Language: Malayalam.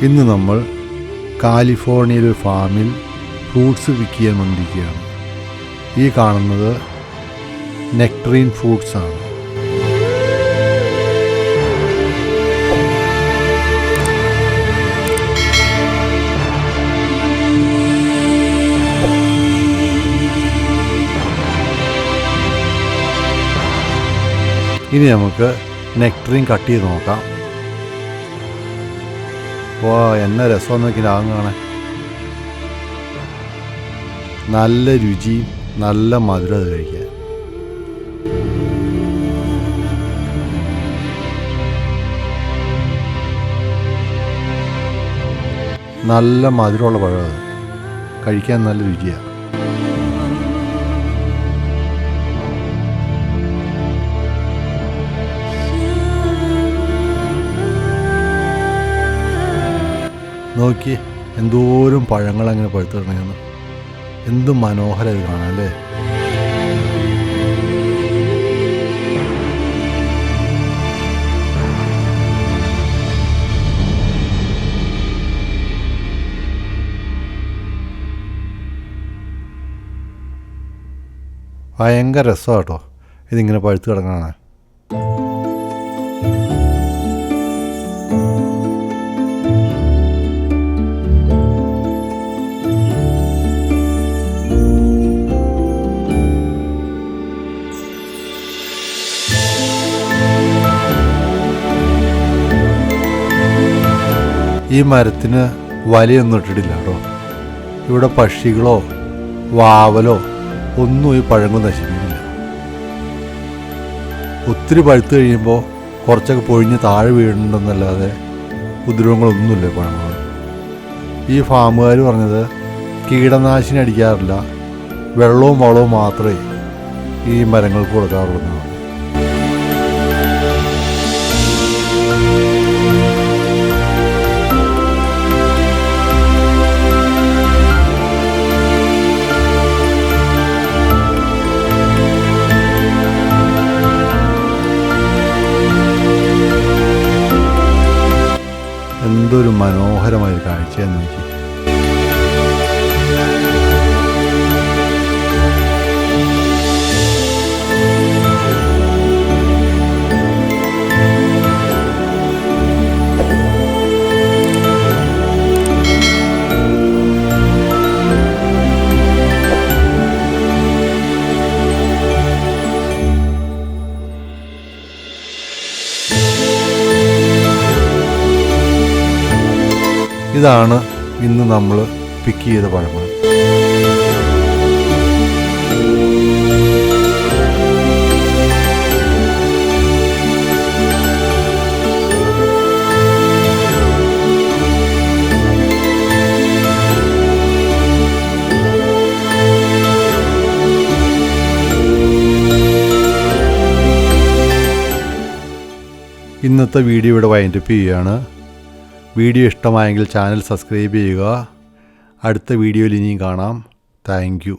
ഇന്ന് നമ്മൾ കാലിഫോർണിയയിലെ ഒരു ഫാമിൽ ഫ്രൂട്ട്സ് പിക്ക് ചെയ്യാൻ വന്നിരിക്കുകയാണ്. ഈ കാണുന്നത് നെക്ടറീൻ ഫ്രൂട്ട്സ് ആണ്. ഇനി നമുക്ക് നെക്ടറീൻ കട്ട് ചെയ്ത് നോക്കാം. എന്ന രസം നോക്കി ആകുന്നതാണ്. നല്ല രുചിയും നല്ല മധുരം അത് കഴിക്കാൻ. നല്ല മധുരമുള്ള പഴം അത് കഴിക്കാൻ നല്ല രുചിയാണ്. നോക്കി എന്തോരം പഴങ്ങളങ്ങനെ പഴുത്തിടണമെന്ന്. എന്ത് മനോഹരം ഇത് കാണാം അല്ലേ? ഭയങ്കര രസമാണ് കേട്ടോ ഇതിങ്ങനെ പഴുത്ത് കിടക്കണേ. ഈ മരത്തിന് വലയൊന്നും ഇട്ടിട്ടില്ല കേട്ടോ. ഇവിടെ പക്ഷികളോ വാവലോ ഒന്നും ഈ പഴങ്ങൾ നശിപ്പിക്കുന്നില്ല. ഒത്തിരി പഴുത്ത് കഴിയുമ്പോൾ കുറച്ചൊക്കെ പൊഴിഞ്ഞ് താഴെ വീഴുന്നുണ്ടെന്നല്ലാതെ ഉപദ്രവങ്ങളൊന്നുമില്ല പഴങ്ങൾ. ഈ ഫാമുകാർ പറഞ്ഞത് കീടനാശിനി അടിക്കാറില്ല, വെള്ളവും വളവും മാത്രമേ ഈ മരങ്ങൾക്ക് കൊടുക്കാറുള്ളൂ. എന്തൊരു മനോഹരമായ കാഴ്ചയെന്ന് നോക്കി. ഇതാണ് ഇന്ന് നമ്മൾ പിക്ക് ചെയ്ത പഴങ്ങൾ. ഇന്നത്തെ വീഡിയോ ഇവിടെ വൈൻഡപ്പ് ചെയ്യുകയാണ്. വീഡിയോ ഇഷ്ടമായെങ്കിൽ ചാനൽ സബ്സ്ക്രൈബ് ചെയ്യുക. അടുത്ത വീഡിയോയിൽ ഇനിയും കാണാം. Thank you.